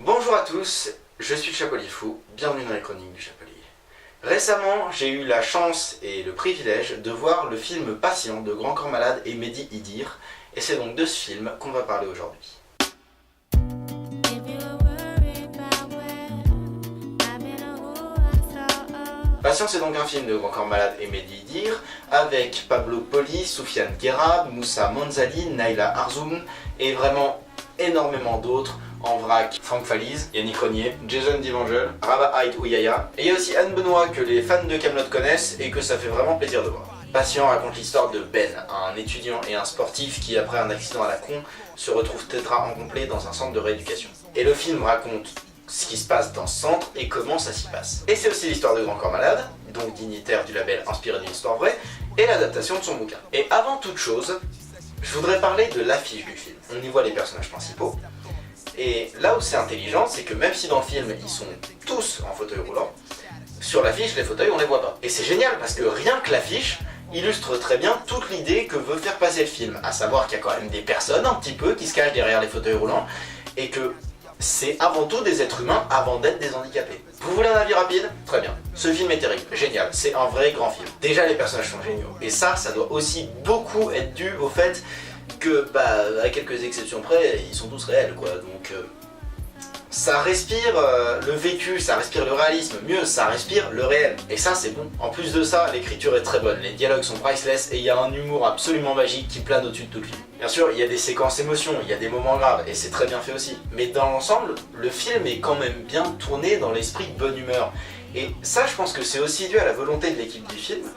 Bonjour à tous, je suis le Chapelier Fou, bienvenue dans les chroniques du Chapelier. Récemment, j'ai eu la chance et le privilège de voir le film Patient de Grand Corps Malade et Mehdi Idir, et c'est donc de ce film qu'on va parler aujourd'hui. Patient, c'est donc un film de Grand Corps Malade et Mehdi Idir, avec Pablo Poli, Soufiane Guerab, Moussa Manzali, Naila Arzoum, et vraiment énormément d'autres, en vrac, Franck Faliz, Yannick Renier, Jason Divangel, Rabah Ait Ouyaya, et il y a aussi Anne Benoît que les fans de Kaamelott connaissent et que ça fait vraiment plaisir de voir. Patient raconte l'histoire de Ben, un étudiant et un sportif qui, après un accident à la con, se retrouve tétra incomplet dans un centre de rééducation. Et le film raconte ce qui se passe dans ce centre et comment ça s'y passe. Et c'est aussi l'histoire de Grand Corps Malade, donc dignitaire du label inspiré d'une histoire vraie, et l'adaptation de son bouquin. Et avant toute chose, je voudrais parler de l'affiche du film. On y voit les personnages principaux, et là où c'est intelligent, c'est que même si dans le film ils sont tous en fauteuil roulant, sur l'affiche les fauteuils on les voit pas. Et c'est génial parce que rien que l'affiche illustre très bien toute l'idée que veut faire passer le film, à savoir qu'il y a quand même des personnes un petit peu qui se cachent derrière les fauteuils roulants, et que c'est avant tout des êtres humains avant d'être des handicapés. Vous voulez un avis rapide? Très bien. Ce film est terrible, génial, c'est un vrai grand film. Déjà les personnages sont géniaux, et ça doit aussi beaucoup être dû au fait que, à quelques exceptions près, ils sont tous réels quoi, donc ça respire le vécu, ça respire le réalisme, mieux, ça respire le réel, et ça c'est bon. En plus de ça, l'écriture est très bonne, les dialogues sont priceless, et il y a un humour absolument magique qui plane au-dessus de tout le film. Bien sûr, il y a des séquences émotions, il y a des moments graves, et c'est très bien fait aussi, mais dans l'ensemble, le film est quand même bien tourné dans l'esprit de bonne humeur, et ça je pense que c'est aussi dû à la volonté de l'équipe du film,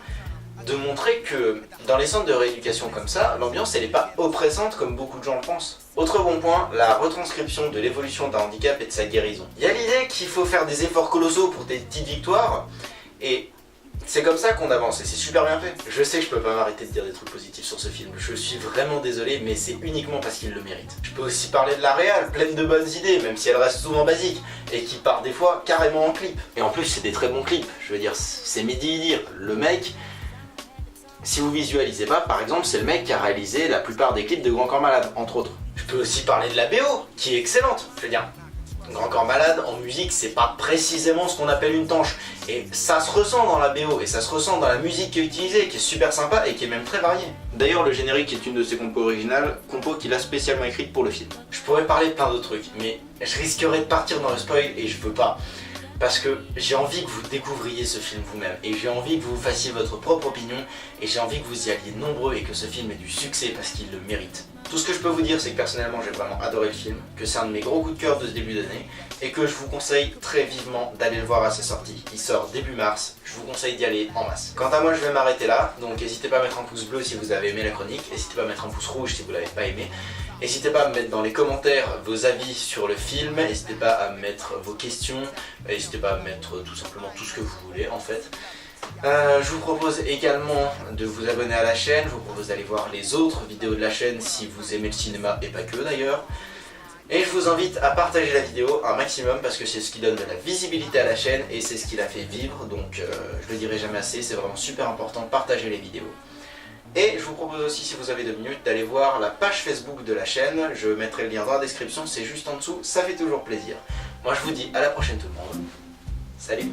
de montrer que dans les centres de rééducation comme ça, l'ambiance elle n'est pas oppressante comme beaucoup de gens le pensent. Autre bon point, la retranscription de l'évolution d'un handicap et de sa guérison. Il y a l'idée qu'il faut faire des efforts colossaux pour des petites victoires, et c'est comme ça qu'on avance, et c'est super bien fait. Je sais que je peux pas m'arrêter de dire des trucs positifs sur ce film, je suis vraiment désolé, mais c'est uniquement parce qu'il le mérite. Je peux aussi parler de la réal, pleine de bonnes idées, même si elle reste souvent basique, et qui part des fois carrément en clip. Et en plus c'est des très bons clips, je veux dire, c'est Mehdi Idir, le mec. Si vous visualisez pas, par exemple, c'est le mec qui a réalisé la plupart des clips de Grand Corps Malade, entre autres. Je peux aussi parler de la BO, qui est excellente. Je veux dire, Grand Corps Malade, en musique, c'est pas précisément ce qu'on appelle une tanche. Et ça se ressent dans la BO, et ça se ressent dans la musique qui est utilisée, qui est super sympa et qui est même très variée. D'ailleurs, le générique est une de ses compos originales, compo qu'il a spécialement écrite pour le film. Je pourrais parler de plein d'autres trucs, mais je risquerais de partir dans le spoil, et je veux pas. Parce que j'ai envie que vous découvriez ce film vous-même, et j'ai envie que vous fassiez votre propre opinion, et j'ai envie que vous y alliez nombreux et que ce film ait du succès parce qu'il le mérite. Tout ce que je peux vous dire, c'est que personnellement j'ai vraiment adoré le film, que c'est un de mes gros coups de cœur de ce début d'année, et que je vous conseille très vivement d'aller le voir à sa sortie. Il sort début mars, je vous conseille d'y aller en masse. Quant à moi, je vais m'arrêter là, donc n'hésitez pas à mettre un pouce bleu si vous avez aimé la chronique, n'hésitez pas à mettre un pouce rouge si vous l'avez pas aimé. N'hésitez pas à me mettre dans les commentaires vos avis sur le film, n'hésitez pas à mettre vos questions, n'hésitez pas à mettre tout simplement tout ce que vous voulez en fait. Je vous propose également de vous abonner à la chaîne, je vous propose d'aller voir les autres vidéos de la chaîne si vous aimez le cinéma et pas que d'ailleurs. Et je vous invite à partager la vidéo un maximum parce que c'est ce qui donne de la visibilité à la chaîne et c'est ce qui la fait vivre, donc je le dirai jamais assez, c'est vraiment super important de partager les vidéos. Et je vous propose aussi, si vous avez 2 minutes, d'aller voir la page Facebook de la chaîne. Je mettrai le lien dans la description, c'est juste en dessous, ça fait toujours plaisir. Moi je vous dis à la prochaine tout le monde. Salut!